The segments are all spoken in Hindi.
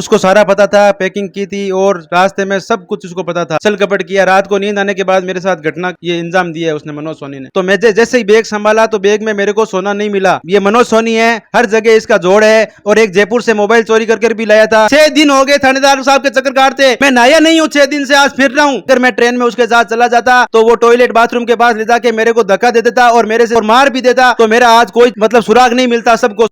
उसको सारा पता था, पैकिंग की थी और रास्ते में सब कुछ उसको पता था। छल कपट किया, रात को नींद आने के बाद मेरे साथ घटना ये इंजाम दिया है उसने, मनोज सोनी ने। तो मैं जैसे ही बैग संभाला तो बैग में मेरे को सोना नहीं मिला। ये मनोज सोनी है, हर जगह इसका जोड़ है। और एक जयपुर से मोबाइल चोरी करके भी लाया था। 6 दिन हो गए थानेदार साहब के चक्कर काटते, मैं नहाया नहीं हूँ 6 दिन से, आज फिर रहा हूँ। अगर मैं ट्रेन में उसके साथ चला जाता तो वो टॉयलेट बाथरूम के पास ले जाके मेरे को धक्का दे देता और मेरे से और मार भी देता, तो मेरा आज कोई मतलब सुराग नहीं मिलता सबको।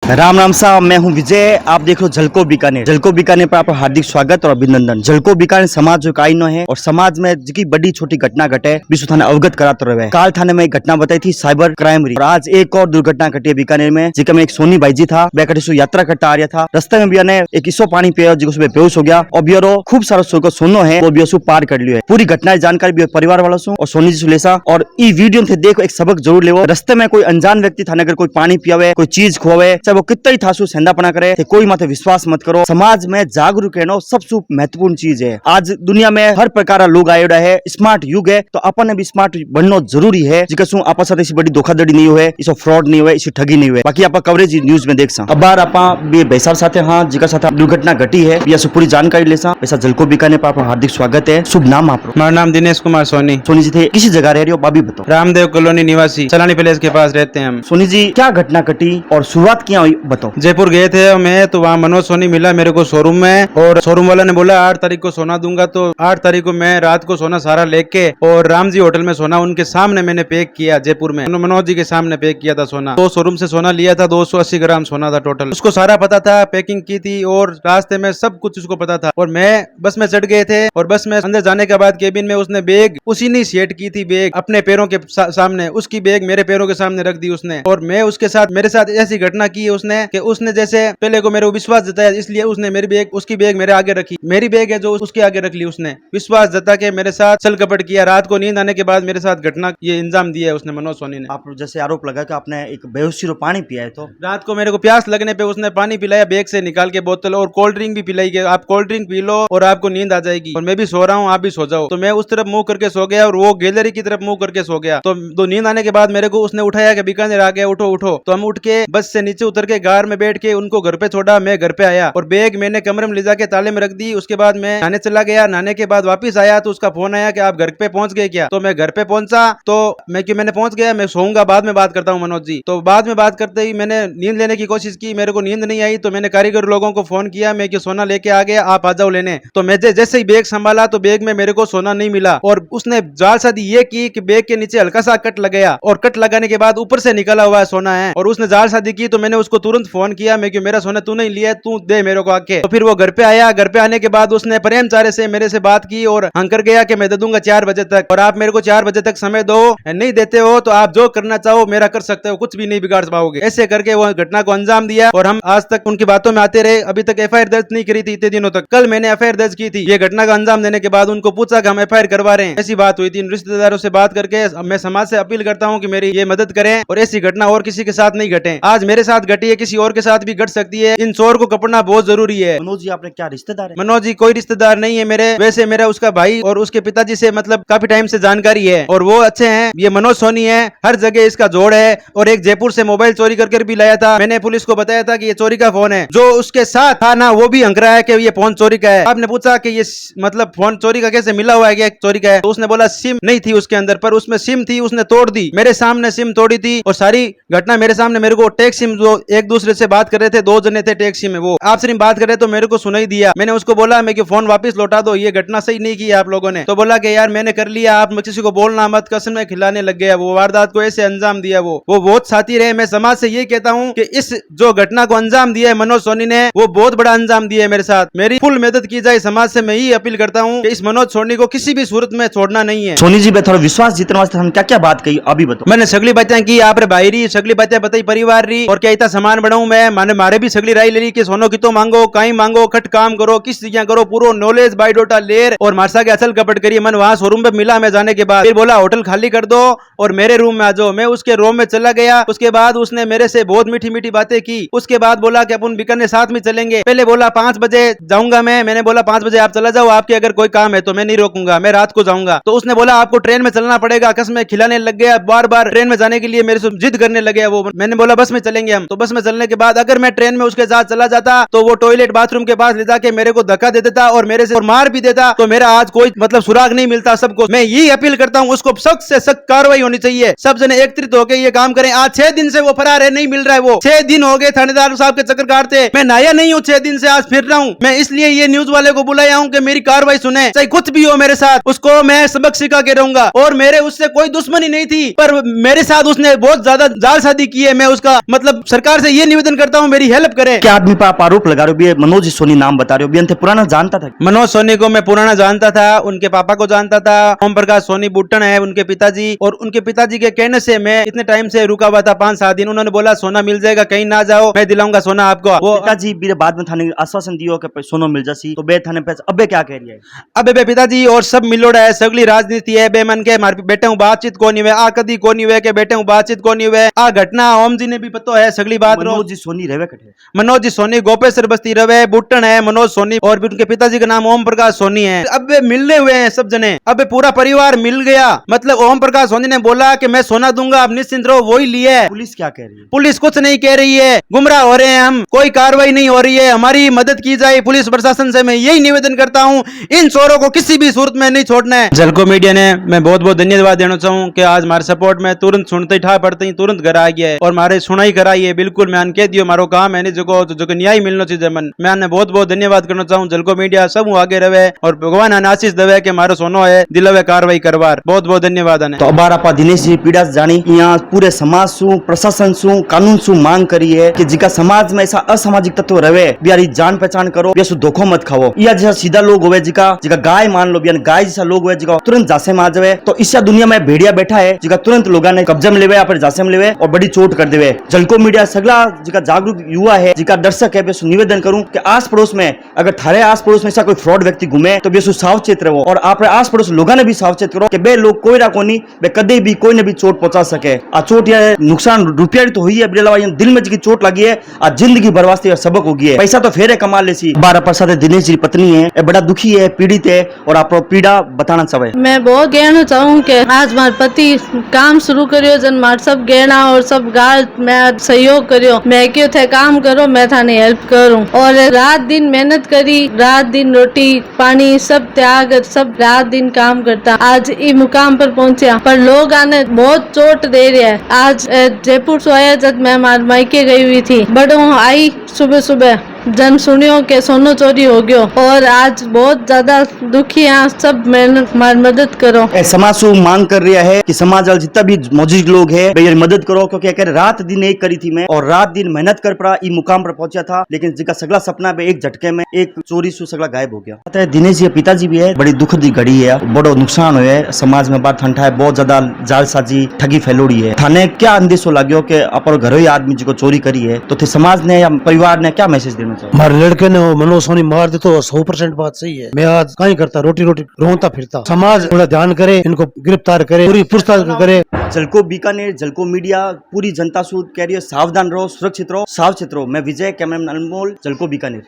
राम राम साहब, मैं हूं विजय। आप देख रहे हो झलको बीकानेर। झलको बीकानेर पर आपका हार्दिक स्वागत और अभिनंदन। झलको बीकानेर समाज जो इकाई नो है और समाज में जी बड़ी छोटी घटना घटे विश्व थाने अवगत कराते रहे। काल थाने में एक घटना बताई थी साइबर क्राइम री। और आज एक और दुर्घटना घटी है बीकानेर में, जिसका में एक सोनी भाई जी था, बेकटिसु यात्रा करता आ रहा था। रास्ते में ने एक इसो पानी पिया जिसको बेहोश हो गया और बियरो खूब सारा सोनो है वो बियसु पार कर लियो है। पूरी घटना जानकारी भी परिवार वालों से और सोनी जी से लेसा। और ई वीडियो से देखो, एक सबक जरूर लेवो। रास्ते में कोई अनजान व्यक्ति थाने अगर कोई पानी पियावे, कोई चीज खोवे, चाहे वो कितना ही थासु सेंधापना करे, कोई माथे विश्वास मत करो। समाज में जागरूक रहना सबसे महत्वपूर्ण चीज है। आज दुनिया में हर प्रकार लोग आयोडा है, स्मार्ट युग है, तो अपन ने भी स्मार्ट बनना जरूरी है। जिका सु आपस साथ बड़ी धोखाधड़ी नहीं हुए, इसो फ्रॉड नहीं हुए, इसी ठगी नहीं हुए। बाकी आप कवरेज न्यूज में देख सा। अब बार आप बेसार साथ हाँ जिका साथ दुर्घटना घटी है या पूरी जानकारी ले सा। ऐसा झलको बीकानेर पर आपका हार्दिक स्वागत है। शुभ नाम आप? मेरा नाम दिनेश कुमार सोनी। सोनी जी थे किसी जगह रह रही हो बाबी बताओ? रामदेव कॉलोनी निवासी, सलानी पैलेस के पास रहते हैं हम। सोनी जी क्या घटना घटी और शुरुआत क्या हुई बताओ? जयपुर गए थे मैं, तो वहाँ मनोज सोनी मिला मेरे को शोरूम में। और शोरूम वाला ने बोला 8 तारीख को सोना दूंगा, तो 8 तारीख को मैं रात को सोना सारा लेके और रामजी होटल में सोना उनके सामने मैंने पैक किया। जयपुर में मनोज जी के सामने पैक किया था सोना। तो शोरूम से सोना लिया था, 280 ग्राम सोना था टोटल। उसको सारा पता था, पैकिंग की थी और रास्ते में सब कुछ उसको पता था। और मैं बस में चढ़ गए थे और बस में अंदर जाने के बाद केबिन में उसने बैग उसी ने सेट की थी, बैग अपने पैरों के सामने, उसकी बैग मेरे पैरों के सामने रख दी उसने। और मैं उसके साथ, मेरे साथ ऐसी घटना की उसने कि उसने जैसे पहले को मेरे को विश्वास जताया, इसलिए उसने मेरी बैग, उसकी बैग मेरे आगे रखी, मेरी बैग है जो उसके आगे रख ली। उसने विश्वास जता के मेरे साथ छल कपट किया। रात को नींद आने के बाद मेरे साथ घटना ये इंजाम दिया है उसने, मनोज सोनी ने। आप जैसे आरोप लगा कि आपने एक बेहोशी पानी पिया है, तो रात को मेरे को प्यास लगने पे उसने पानी पिलाया बैग से निकाल के बोतल, और कोल्ड ड्रिंक भी पिलाई कि आप कोल्ड ड्रिंक पी लो और आपको नींद आ जाएगी। और मैं भी सो रहा हूँ, आप भी सो जाओ। तो मैं उस तरफ मुंह करके सो गया और वो गैलरी की तरफ मुंह करके सो गया। तो नींद आने के बाद मेरे को उसने उठाया कि बीकानेर आ गया, उठो उठो। तो हम उठ के बस से नीचे उतर के कार में बैठ के उनको घर पे छोड़ा, मैं घर पे आया और बैग मैंने कमरे में ले जाके ताले में रख दी। उसके बाद मैं नहाने चला गया, नहाने के बाद वापस आया तो उसका फोन आया कि आप घर पे पहुंच गए क्या? तो मैं घर पे पहुंचा, तो मैंने पहुंच गया, मैं सोऊंगा, बाद में बात करता हूँ मनोज जी। तो बाद में बात करते ही मैंने नींद लेने की कोशिश की, मेरे को नींद नहीं आई। तो मैंने कारीगर लोगों को फोन किया, मैं कि सोना लेके आ गया, आप आ जाओ लेने। तो मैं जैसे ही बैग संभाला तो बैग में मेरे को सोना नहीं मिला। और उसने जालसाजी ये की कि बैग के नीचे हल्का सा कट लगाया और कट लगाने के बाद ऊपर से निकला हुआ सोना है। और उसने जालसाजी की, तो मैंने उसको तुरंत फोन किया, मैं कि मेरा सोना तू नहीं लिया, तू दे मेरे को आके। तो फिर वो घर पे आया। घर पे आने के बाद उसने प्रेम चारे से मेरे से बात की और हंकर गया कि मैं दे दूंगा 4 बजे तक, और आप मेरे को 4 बजे तक समय दो, नहीं देते हो तो आप जो करना चाहो मेरा कर सकते हो, कुछ भी नहीं बिगाड़ पाओगे। ऐसे करके वो घटना को अंजाम दिया और हम आज तक उनकी बातों में आते रहे। अभी तक एफआईआर दर्ज नहीं करी थी इतने दिनों तक। कल मैंने एफआईआर दर्ज की थी। ये घटना का अंजाम देने के बाद उनको पूछा कि हम एफआईआर करवा रहे हैं, ऐसी बात हुई थी। रिश्तेदारों से बात करके मैं समाज से अपील करता हूँ कि मेरी ये मदद करें और ऐसी घटना और किसी के साथ नहीं घटे। आज मेरे साथ घटी है, किसी और के साथ भी घट सकती है। इन चोर को पकड़ना बहुत जरूरी है। मनोज जी आपने क्या रिश्तेदार है? मनोज जी कोई रिश्तेदार नहीं है मेरे, वैसे मेरा उसका भाई और उसके पिताजी से मतलब काफी टाइम से जानकारी है और वो अच्छे हैं। ये मनोज सोनी है, हर जगह इसका जोड़ है। और एक जयपुर से मोबाइल चोरी करके भी लाया था। मैंने पुलिस को बताया था कि ये चोरी का फोन है। जो उसके साथ था ना, वो भी हंक रहा है कि ये फोन चोरी का है। आपने पूछा कि ये मतलब फोन चोरी का कैसे मिला हुआ है, क्या चोरी का है? तो उसने बोला सिम नहीं थी उसके अंदर, पर उसमें सिम थी, उसने तोड़ दी। मेरे सामने सिम तोड़ी थी और सारी घटना मेरे सामने। मेरे को टेक सिम, जो एक दूसरे से बात कर रहे थे, 2 जने थे टेक सिम में, वो आपसे बात कर रहे तो मेरे को सुनाई दिया। मैंने उसको बोला मैं कि फोन वापस लौटा दो, ये घटना सही नहीं की आप लोगों ने। तो बोला कि यार मैंने कर लिया, आप किसी को बोलना मत, कसम में खिलाने लग गया। वो वारदात को ऐसे अंजाम दिया। वो बहुत साथी रहे। मैं समाज से ये कहता हूँ कि इस जो घटना को अंजाम दिया है मनोज सोनी ने, वो बहुत बड़ा अंजाम दिया है मेरे साथ। मेरी फुल मदद की जाए। समाज से मैं ही अपील करता हूँ कि इस मनोज सोनी को किसी भी सूरत में छोड़ना नहीं है। सोनी जी थोड़ा विश्वास जीतने वास्ते हम क्या क्या बात कही अभी बताओ? मैंने सगली बातें की, आप रे भाई री सगली बातें बताई, परिवार री, और क्या इतना सामान बढ़ाऊं मैं, मारे भी सगली राय ले ली कि सोनो की तो मांगो, कहीं मांगो, खट काम करो, किस चीजें करो, पूरा नॉलेज बायोडाटा लेर और मारसा के असल कपट करिए। मन वहां शोरूम पे मिला मैं जाने के बाद, फिर बोला होटल खाली कर दो और मेरे रूम में आ जाओ। मैं उसके रूम में चला गया। उसके बाद उसने मेरे से बहुत मीठी मीठी बातें की। उसके बाद बोला कि अपन बीकानेर साथ में चलेंगे। पहले बोला 5 बजे जाऊंगा मैंने बोला 5 बजे आप चला जाओ, आपके अगर कोई काम है तो मैं नहीं रोकूंगा, मैं रात को जाऊंगा। तो उसने बोला आपको ट्रेन में चलना पड़ेगा, कसम खिलाने लग गया, बार बार ट्रेन में जाने के लिए मेरे से जिद करने लगे। वो मैंने बोला बस में चलेंगे हम। तो बस में चलने के बाद अगर मैं ट्रेन में उसके साथ चला जाता तो वो टॉयलेट बाथरूम के पास ले जाके मेरे को धक्का दे देता और मेरे से और मार भी देता, तो मेरा आज कोई मतलब सुराग नहीं मिलता सबको। मैं यही अपील करता हूँ, उसको सख्त से सख्त कार्रवाई होनी चाहिए। सब जने एकत्रित होकर ये काम करें। आज 6 दिन से वो फरार है, नहीं मिल रहा है। वो 6 दिन हो गए थानेदार साहब के चक्कर काटते, मैं नया नहीं हूँ, 6 दिन से आज फिर रहा हूँ। मैं इसलिए ये न्यूज वाले को बुलाया हूँ कि मेरी कार्रवाई सुने, चाहे कुछ भी हो मेरे साथ, उसको मैं सबक सिखा के रहूंगा। और मेरे उससे कोई दुश्मनी नहीं थी, पर मेरे साथ उसने बहुत ज्यादा जालसाजी की है। मैं उसका मतलब सरकार से ये निवेदन करता हूँ, मेरी हेल्प करे। क्या आदमी पर आप आरोप लगा रहे हो? भी मनोज सोनी नाम बता रहे हो, भी अंत पुराना जानता था? मनोज सोनी को मैं पुराना जानता था, उनके पापा को जानता था। ओम प्रकाश सोनी बुट्टन है उनके पिताजी, और उनके पिताजी के कहने से मैं इतने टाइम से रुका हुआ था, 5-7 दिन। उन्होंने बोला सोना मिल जाएगा, कहीं ना जाओ, मैं दिलाऊंगा सोना आपको। वो पिताजी भी बाद में थाने आश्वासन दियो कि सोनो मिल जासी, तो बे थाने पे अबे क्या कह रही है? अबे बे पिताजी और सब मिलोड़ा है, सगली राजनीति है बेमन के। मार बेटे हूँ बातचीत को नहीं हुए, आ कदी को नहीं हुए के बेटे हूँ बातचीत को नहीं हुए। आ घटना ओम जी ने भी पता है सगली बात। मनोज जी सोनी रहे कटे? मनोज जी सोनी गोपेश्वर बस्ती रवे बुट्टन है मनोज सोनी, और भी उनके पिताजी का नाम ओम प्रकाश सोनी है। अब वे मिलने हुए हैं सब जने, अब पूरा परिवार मिल गया। मतलब ओम प्रकाश सोनी ने बोला कि मैं सोना दूंगा, आप निश्चिंत रहो, वही लिए। पुलिस क्या कह रही है? पुलिस कुछ नहीं कह रही है, गुमराह हो रहे हैं हम, कोई कार्रवाई नहीं हो रही है। हमारी मदद की जाए पुलिस प्रशासन से, मैं यही निवेदन करता हूँ। इन चोरों को किसी भी सूरत में नहीं छोड़ना है। जलको मीडिया ने मैं बहुत बहुत धन्यवाद देना चाहूँ कि आज हमारे सपोर्ट में तुरंत सुनते ठा पड़ते ही तुरंत घर आ गया है और हमारे सुनाई कराई है। बिल्कुल मैं कह दियो मारो काम है नहीं, जो न्याय मिलना चाहिए मन। मैं आने बहुत बहुत धन्यवाद करना चाहूँ। जलको मीडिया सब आगे रहे और भगवान आने आशीष देवे कि मारो सोनो है दिलवे कार्रवाई करवार। बहुत बहुत धन्यवाद आने। तो अबार आप दिनेश जी पीड़ा से जानी यहाँ पूरे समाज सु प्रशासन सु कानून सु मांग करी है कि जिका समाज में ऐसा असामाजिक तत्व रहे बिहारी जान पहचान करो, बिया धोखो मत खाओ। या जैसा सीधा लोग होवे जिका गाय मान लो, बियान गाय जैसा लोग हुए जिका तुरंत जासे में आ जावे, तो इस दुनिया में भेड़िया बैठा है जिका तुरंत लोग ने कब्जा में लेवे या फिर जासे में लेवे और बड़ी चोट कर देवे। जलको मीडिया सगला जिका जागरूक युवा है जिका दर्शक है, बेसु निवेदन करूं कि आस पड़ोस में अगर थारे आस पड़ोस में ऐसा कोई फ्रॉड व्यक्ति घूमे तो बेसु सावचेत रहो, और आप आस पड़ोस लोगों ने भी सावचेत करो कि बे लोग कोई ना कोनी बे कदे भी कोई ने भी चोट पहुंचा सके। आ चोट या नुकसान रुपया तो हुई है, दिल में जिकी चोट लगी है, आ जिंदगी बर्बाद और सबक होगी है। पैसा तो फेरे कमा लेसी। बारह प्रसाद दिनेश जी पत्नी है, बड़ा दुखी है, पीड़ित है, और आप पीड़ा बताना चाहे। मैं बहुत कहना चाहूँ कि आज मार पति काम शुरू करियो, जन मार सब गहना और सब गाल मैं सहयोग करियो, मैं क्यों थे काम करो, मैं थाने हेल्प करूँ। और रात दिन मेहनत करी, रात दिन रोटी पानी सब त्याग, सब रात दिन काम करता, आज इस मुकाम पर पहुंचा। पर लोग आने बहुत चोट दे रहे हैं। आज जयपुर से आया जब मैं मार मायके गई हुई थी, बड़ों आई सुबह सुबह जन सुनियो के सोनो चोरी हो गयो, और आज बहुत ज्यादा दुखी है। सब मेहनत मार मदद करो। समाज सु मांग कर रहा है कि समाज वाले जितना भी मौजूद लोग है भाई मदद करो, क्योंकि कह रात दिन एक करी थी मैं, और रात दिन मेहनत कर पड़ा इस मुकाम पर पहुंचा था, लेकिन जिसका सगला सपना भी एक झटके में एक चोरी से सगला गायब हो गया। पता है दिनेश जी पिताजी भी है, बड़ी दुखद घड़ी है, बड़ो नुकसान हुआ है समाज में, बात ठंडा है, बहुत ज्यादा जालसाजी ठगी फैलोड़ी है। थाने क्या अंदेशो लाग्यो कि अपन घर ही आदमी जिसको चोरी करी है, तो थे समाज ने या परिवार ने क्या मैसेज देना चाहिए? हमारे लड़के ने वो मनोज सोनी मार दे तो 100% बात सही है। मैं आज कहीं करता रोटी रोता फिरता। समाज थोड़ा ध्यान करे, इनको गिरफ्तार करे, पूरी पूछताछ करे। जलको बीकानेर, जलको मीडिया पूरी जनता सूद कह रही है सावधान रहो, सुरक्षित रहो, सावचेत रहो। मैं विजय, कैमरामैन अनमोल, जलको बीकानेर।